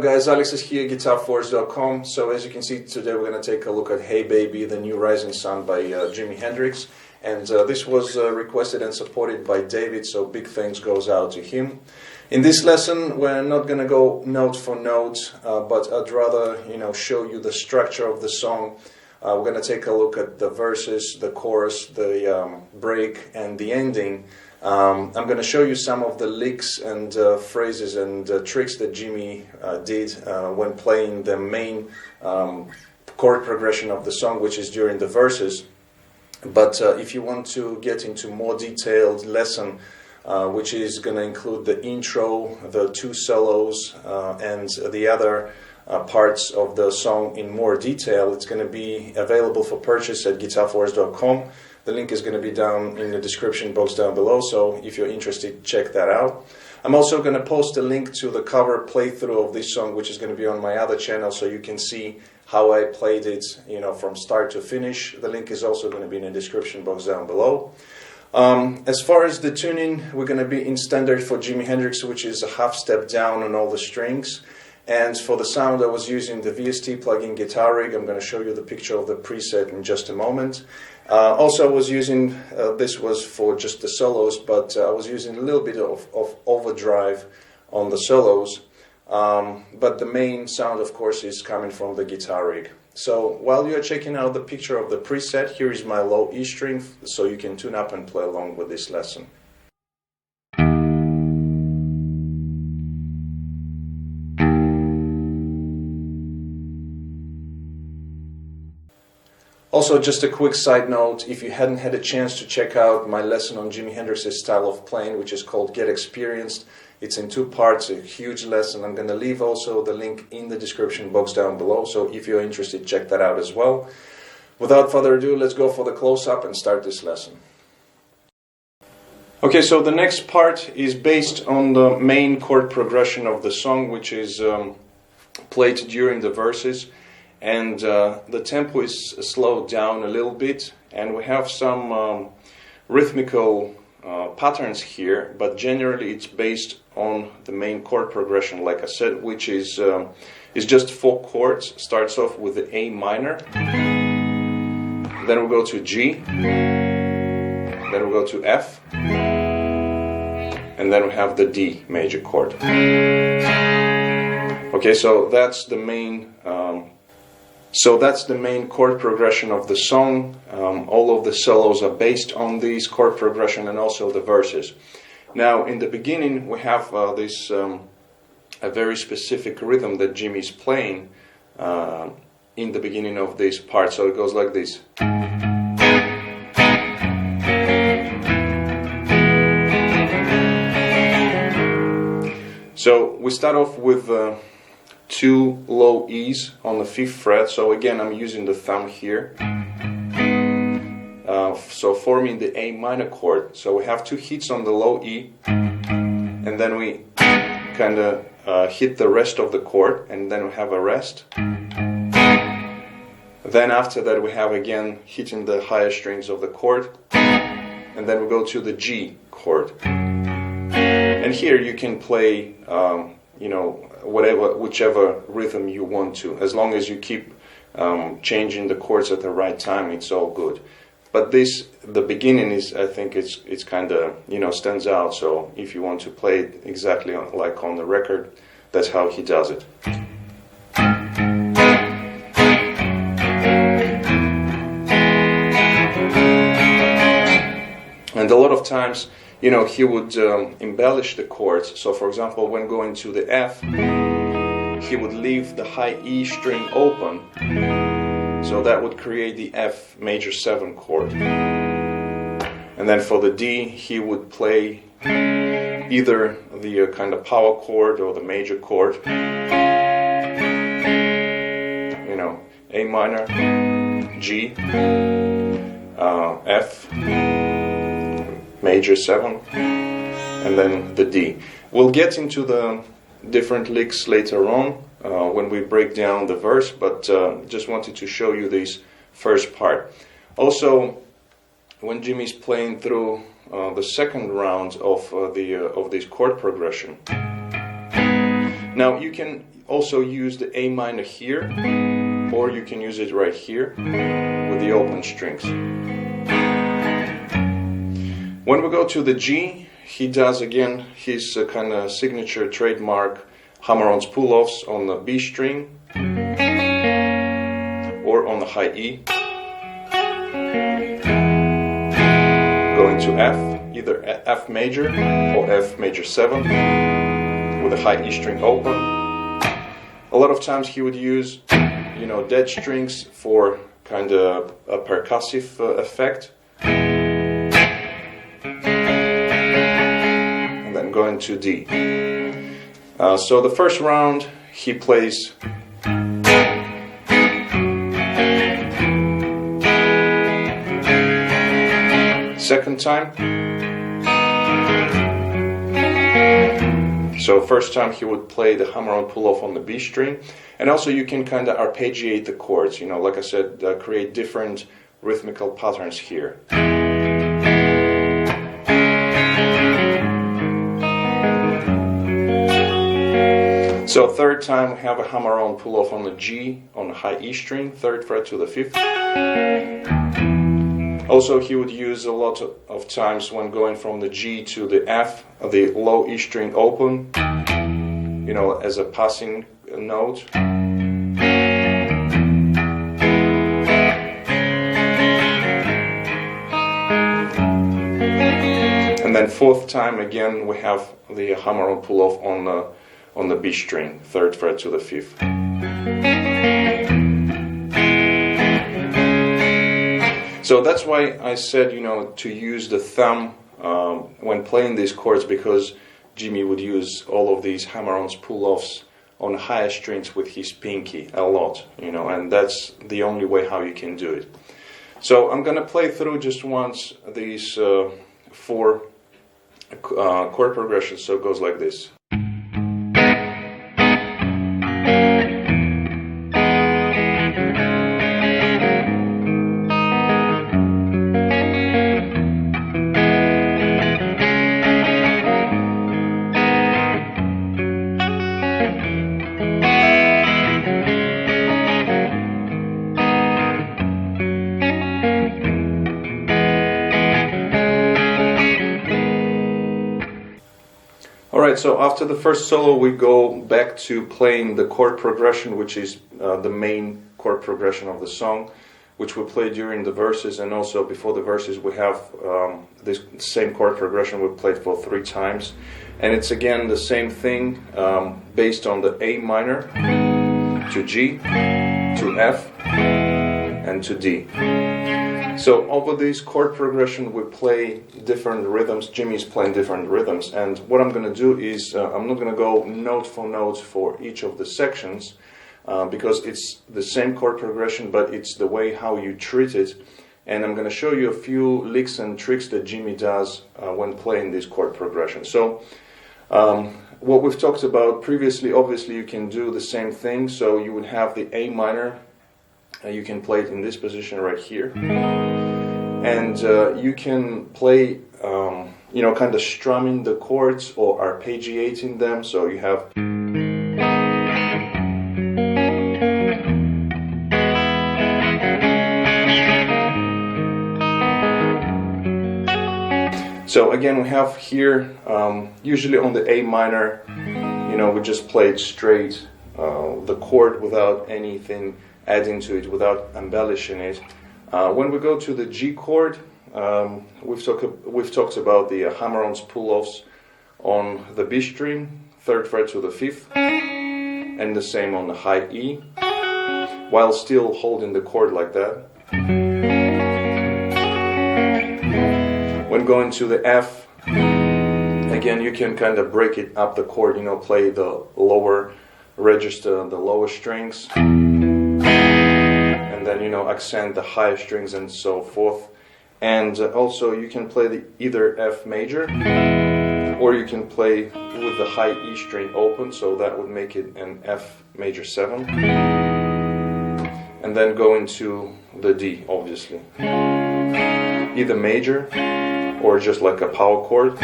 guys, Alex is here, GuitarForce.com. So as you can see today we're going to take a look at Hey Baby, the new rising sun by Jimi Hendrix. And this was requested and supported by David, so big thanks goes out to him. In this lesson we're not going to go note for note, but I'd rather show you the structure of the song. We're going to take a look at the verses, the chorus, the break and the ending. I'm going to show you some of the licks and phrases and tricks that Jimi did when playing the main chord progression of the song, which is during the verses. But if you want to get into more detailed lesson, which is going to include the intro, the two solos, and the other parts of the song in more detail, it's going to be available for purchase at GuitarForce.com. The link is going to be down in the description box down below, so if you're interested, check that out. I'm also going to post a link to the cover playthrough of this song, which is going to be on my other channel, so you can see how I played it, from start to finish. The link is also going to be in the description box down below. As far as the tuning, we're going to be in standard for Jimi Hendrix, which is a half step down on all the strings. And for the sound, I was using the VST plugin Guitar Rig. I'm going to show you the picture of the preset in just a moment. Also, I was using, this was for just the solos, but I was using a little bit of overdrive on the solos. But the main sound, of course, is coming from the Guitar Rig. So while you're checking out the picture of the preset, here is my low E string, so you can tune up and play along with this lesson. Also, just a quick side note, if you hadn't had a chance to check out my lesson on Jimi Hendrix's style of playing, which is called Get Experienced, it's in two parts, a huge lesson. I'm going to leave also the link in the description box down below, so if you're interested, check that out as well. Without further ado, let's go for the close-up and start this lesson. Okay, so the next part is based on the main chord progression of the song, which is played during the verses. And the tempo is slowed down a little bit, and we have some rhythmical patterns here, but generally it's based on the main chord progression, like I said, which is just 4 chords. Starts off with the A minor, then we go to G, then we go to F, and then we have the D major chord. Okay, so that's the main chord progression of the song. All of the solos are based on this chord progression and also the verses. Now, in the beginning, we have a very specific rhythm that Jimi's playing in the beginning of this part. So it goes like this. So we start off with 2 low E's on the 5th fret, so again I'm using the thumb here, so forming the A minor chord. So we have 2 hits on the low E, and then we kind of hit the rest of the chord, and then we have a rest. Then after that we have again hitting the higher strings of the chord, and then we go to the G chord. And here you can play whichever rhythm you want to. As long as you keep changing the chords at the right time, it's all good. But the beginning is, I think it's kind of, stands out. So if you want to play it exactly like on the record, that's how he does it. And a lot of times, he would embellish the chords. So for example, when going to the F, he would leave the high E string open, so that would create the F major 7 chord. And then for the D, he would play either the kind of power chord or the major chord, A minor, G, F, major 7, and then the D. We'll get into the different licks later on when we break down the verse, but just wanted to show you this first part. Also, when Jimi's playing through the second round of this chord progression, Now you can also use the A minor here, or you can use it right here with the open strings. When we go to the G, he does again his kind of signature trademark hammer-ons pull-offs on the B string or on the high E. Going to F, either F major or F major 7 with a high E string open. A lot of times he would use, dead strings for kind of a percussive effect. And then going to D. So the first round he plays second time. So first time he would play the hammer-on pull-off on the B string, and also you can kind of arpeggiate the chords, like I said, create different rhythmical patterns here. So third time we have a hammer-on pull-off on the G on the high E string, 3rd fret to the 5th. Also he would use a lot of times when going from the G to the F, the low E string open, as a passing note. And then 4th time again we have the hammer-on pull-off on the B string, 3rd fret to the 5th. So that's why I said, to use the thumb when playing these chords, because Jimmy would use all of these hammer-ons pull-offs on higher strings with his pinky a lot, and that's the only way how you can do it. So I'm going to play through just once these 4 chord progressions, so it goes like this. Alright, so after the first solo we go back to playing the chord progression, which is the main chord progression of the song, which we play during the verses, and also before the verses we have this same chord progression we played for 3 times. And it's again the same thing, based on the A minor to G, to F, and to D. So over this chord progression we play different rhythms. Jimmy's playing different rhythms, and what I'm going to do is I'm not going to go note for note for each of the sections, because it's the same chord progression, but it's the way how you treat it. And I'm going to show you a few licks and tricks that Jimmy does when playing this chord progression. So what we've talked about previously, obviously you can do the same thing. So you would have the A minor. You can play it in this position right here, and you can play, kind of strumming the chords or arpeggiating them. So you have, so again we have here, usually on the A minor, we just play it straight, the chord without anything adding to it, without embellishing it. When we go to the G chord, we've talked about the hammer-ons pull-offs on the B string, 3rd fret to the 5th, and the same on the high E, while still holding the chord like that. When going to the F, again you can kind of break it up the chord, play the lower register, the lower strings, and then accent the higher strings and so forth. And also you can play either F major, or you can play with the high E string open, so that would make it an F major 7, and then go into the D, obviously, either major or just like a power chord.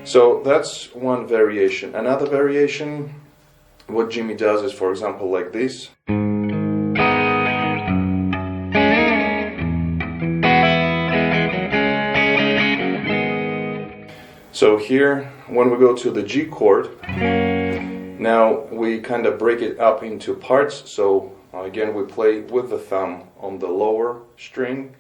So that's one variation. Another variation, what Jimi does is, for example, like this. So here, when we go to the G chord, now we kind of break it up into parts. So again, we play with the thumb on the lower string,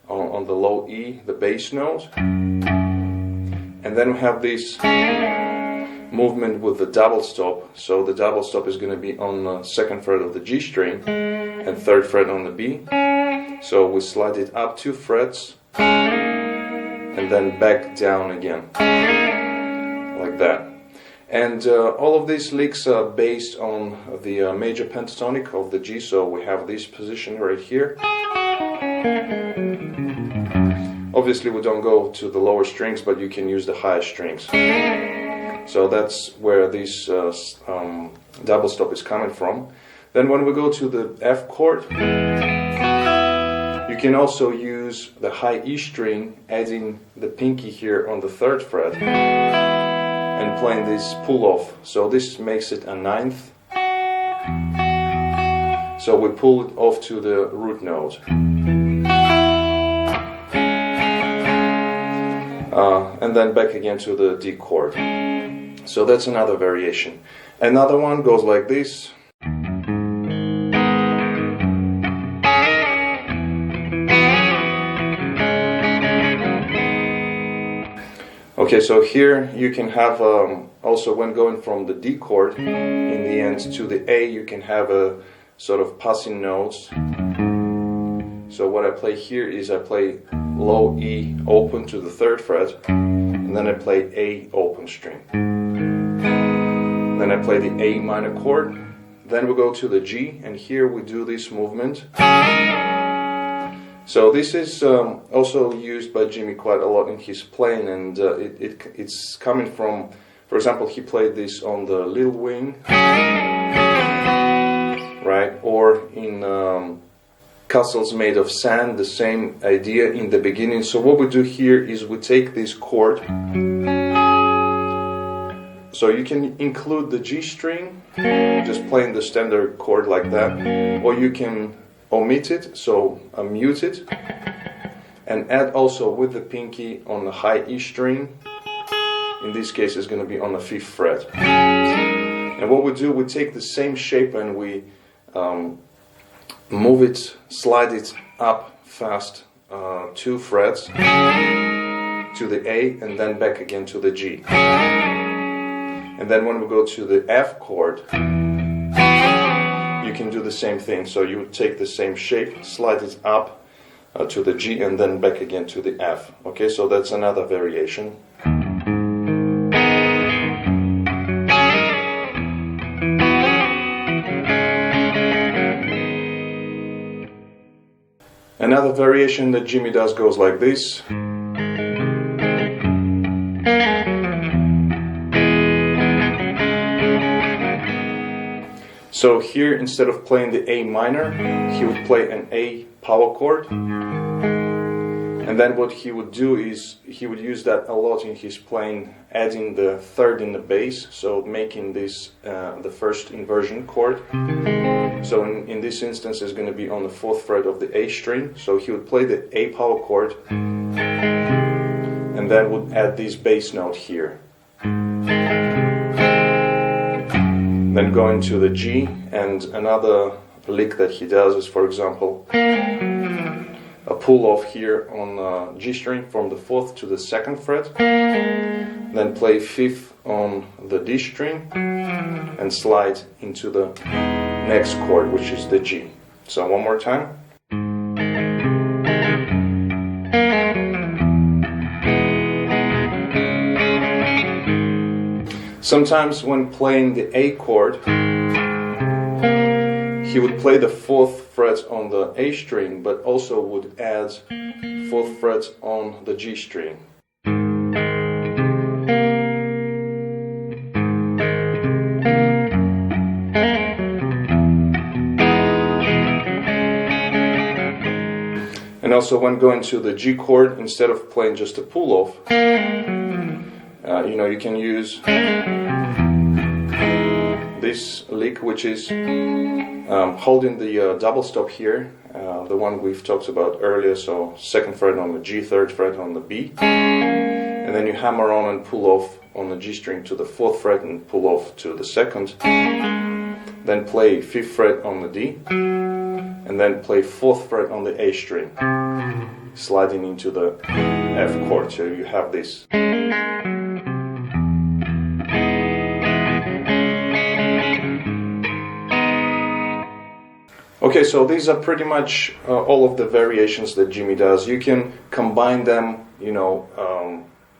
on the low E, the bass note. And then we have this movement with the double stop. So the double stop is going to be on the second fret of the G string and third fret on the B. So we slide it up 2 frets and then back down again, like that. And all of these licks are based on the major pentatonic of the G. So we have this position right here. Obviously we don't go to the lower strings, but you can use the higher strings. So that's where this double stop is coming from. Then when we go to the F chord, you can also use the high E string, adding the pinky here on the 3rd fret and playing this pull off. So this makes it a 9th. So we pull it off to the root note. And then back again to the D chord. So that's another variation. Another one goes like this. Okay, so here you can have also, when going from the D chord in the end to the A, you can have a sort of passing notes. So what I play here is I play low E open to the 3rd fret, and then I play A open string. Then I play the A minor chord. Then we go to the G, and here we do this movement. So this is also used by Jimi quite a lot in his playing, and it's coming from, for example, he played this on the Little Wing, right? Or in Castles Made of Sand, the same idea in the beginning. So what we do here is we take this chord. So you can include the G string, just playing the standard chord like that, or you can omit it, so mute it, and add also with the pinky on the high E string. In this case it's going to be on the 5th fret. And what we do, we take the same shape and we move it, slide it up fast 2 frets to the A and then back again to the G. And then when we go to the F chord, you can do the same thing. So you would take the same shape, slide it up to the G and then back again to the F. Okay, so that's another variation. Another variation that Jimi does goes like this. So here, instead of playing the A minor, he would play an A power chord. And then what he would do is, he would use that a lot in his playing, adding the 3rd in the bass, so making this the first inversion chord. So in this instance, it's going to be on the 4th fret of the A string. So he would play the A power chord, and then would add this bass note here. Then going to the G, and another lick that he does is, for example, a pull off here on G string from the 4th to the 2nd fret, then play 5th on the D string and slide into the next chord, which is the G. So one more time. Sometimes when playing the A chord, he would play the 4th fret on the A string, but also would add 4th fret on the G string. And also when going to the G chord, instead of playing just a pull-off, You can use this lick, which is holding the double stop here, the one we've talked about earlier, so 2nd fret on the G, 3rd fret on the B, and then you hammer on and pull off on the G string to the 4th fret and pull off to the 2nd, then play 5th fret on the D, and then play 4th fret on the A string, sliding into the F chord, so you have this. Okay, so these are pretty much all of the variations that Jimi does. You can combine them,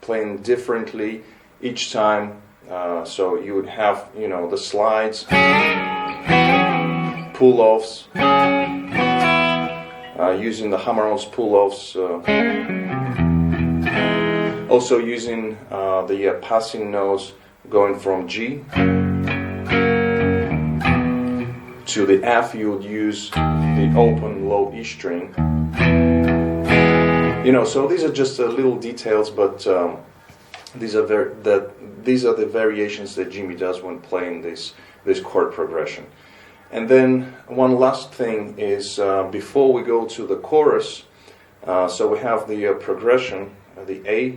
playing differently each time. So you would have, the slides, pull-offs, using the hammer-ons, pull-offs, also using the passing notes going from G to the F. You would use the open low E string. So these are just little details, but these are the variations that Jimi does when playing this chord progression. And then one last thing is, before we go to the chorus, so we have the progression, the A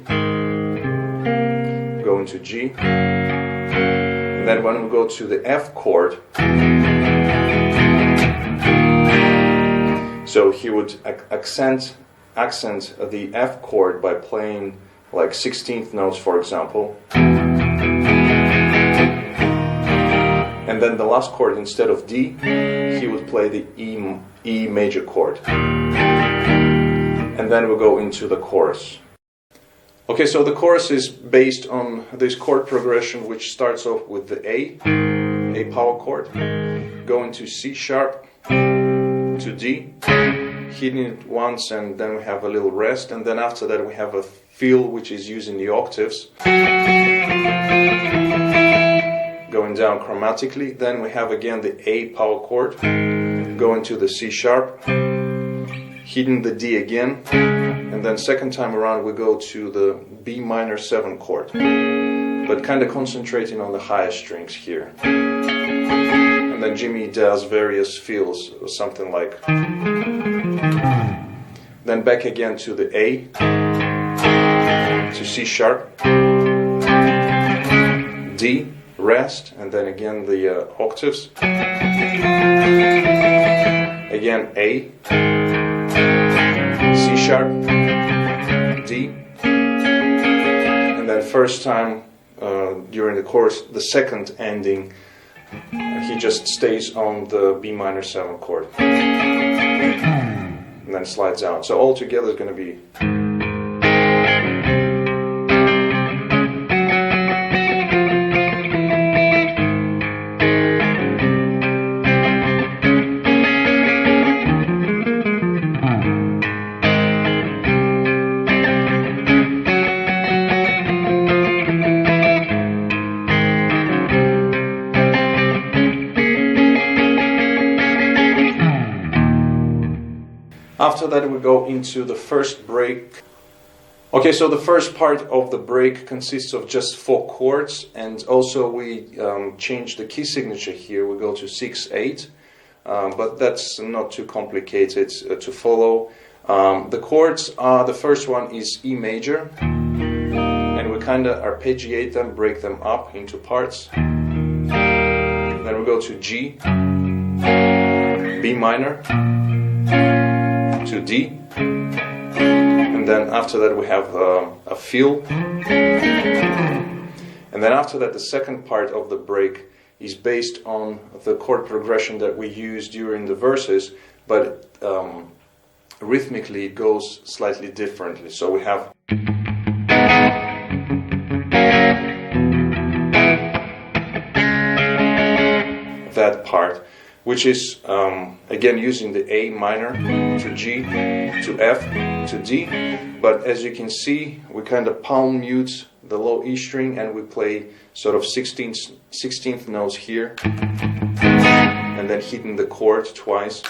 going to G, and then when we go to the F chord, so he would accent the F chord by playing like 16th notes, for example. And then the last chord, instead of D, he would play the E major chord. And then we'll go into the chorus. Okay, so the chorus is based on this chord progression, which starts off with the A power chord, going to C sharp, to D, hitting it once, and then we have a little rest, and then after that we have a fill, which is using the octaves, going down chromatically. Then we have again the A power chord, going to the C sharp, hitting the D again, and then second time around we go to the B minor 7 chord, but kind of concentrating on the higher strings here. And then Jimi does various fills, something like. Then back again to the A, to C sharp, D, rest, and then again the octaves. Again A, C sharp, D, and then first time during the chorus, the second ending, he just stays on the B minor 7 chord and then slides out. So all together is going to be. After that we go into the first break. Okay, so the first part of the break consists of just 4 chords, and also we change the key signature here. We go to 6/8, but that's not too complicated to follow. The chords are, the first one is E major, and we kind of arpeggiate them, break them up into parts. Then we go to G, B minor, to D, and then after that we have a fill, and then after that the second part of the break is based on the chord progression that we use during the verses, but rhythmically it goes slightly differently. So we have that part, which is again using the A minor to G to F to D, but as you can see we kind of palm mute the low E string and we play sort of 16th notes here and then hitting the chord twice.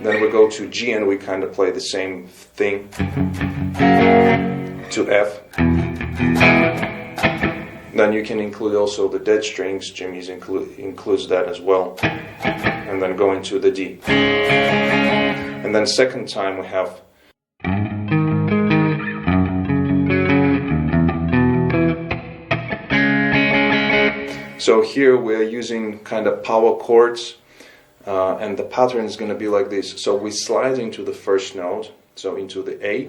Then we go to G and we kind of play the same thing to F Then you can include also the dead strings. Jimmy's includes that as well. And then go into the D. And then second time we have so here we're using kind of power chords, and the pattern is going to be like this. So we slide into the first note, so into the A.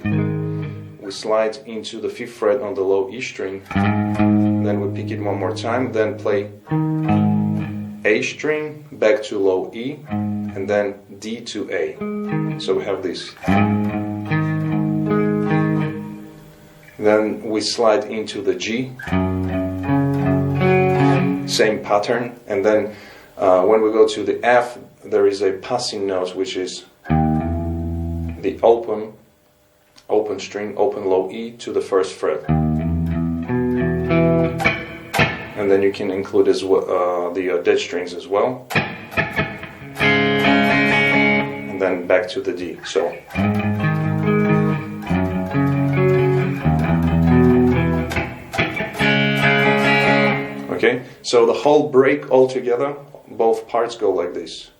We slide into the 5th fret on the low E string. Then we pick it one more time, then play A string, back to low E, and then D to A. So we have this. Then we slide into the G, same pattern, and then when we go to the F, there is a passing note, which is the open string, open low E to the 1st fret. And then you can include as well, the dead strings as well. And then back to the D. So. Okay, so the whole break all together, both parts go like this.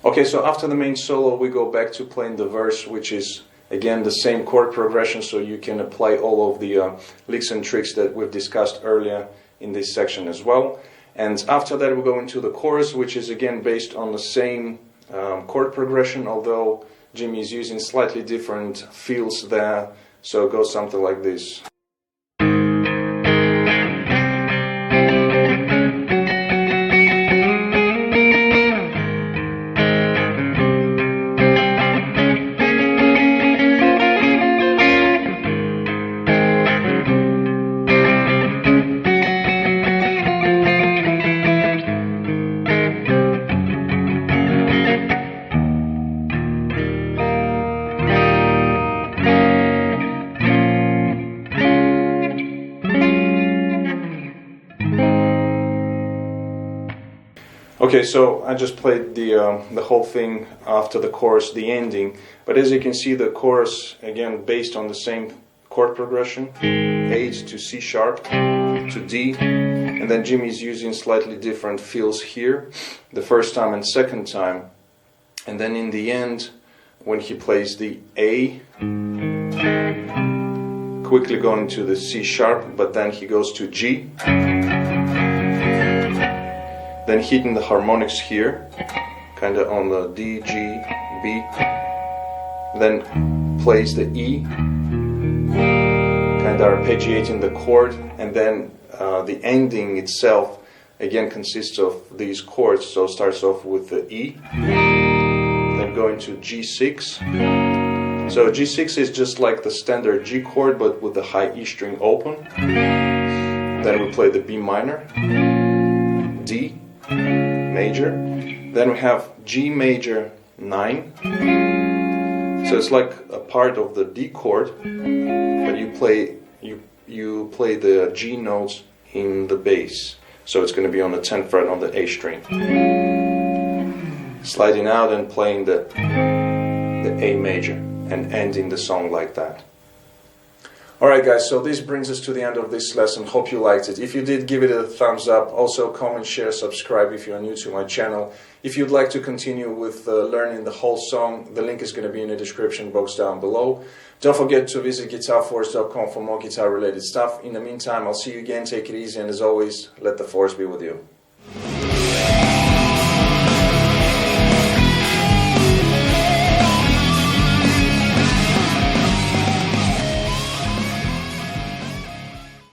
Okay, so after the main solo we go back to playing the verse, which is again the same chord progression, so you can apply all of the licks and tricks that we've discussed earlier in this section as well. And after that we go into the chorus, which is again based on the same chord progression, although Jimmy is using slightly different feels there, so it goes something like this. Okay, so I just played the whole thing after the chorus, the ending. But as you can see, the chorus, again, based on the same chord progression, A to C sharp to D. And then Jimmy's using slightly different feels here, the first time and second time. And then in the end, when he plays the A, quickly going to the C sharp, but then he goes to G. Then hitting the harmonics here, kind of on the D, G, B. Then plays the E, kind of arpeggiating the chord, and then the ending itself again consists of these chords. So it starts off with the E, then going to G6. So G6 is just like the standard G chord, but with the high E string open. Then we play the B minor, D major, then we have G major 9, so it's like a part of the D chord, but you play the G notes in the bass, so it's going to be on the 10th fret on the A string, sliding out and playing the A major and ending the song like that. Alright guys, so this brings us to the end of this lesson. Hope you liked it. If you did, give it a thumbs up. Also comment, share, subscribe if you are new to my channel. If you'd like to continue with learning the whole song, the link is going to be in the description box down below. Don't forget to visit GuitarForce.com for more guitar related stuff. In the meantime, I'll see you again. Take it easy, and as always, let the force be with you.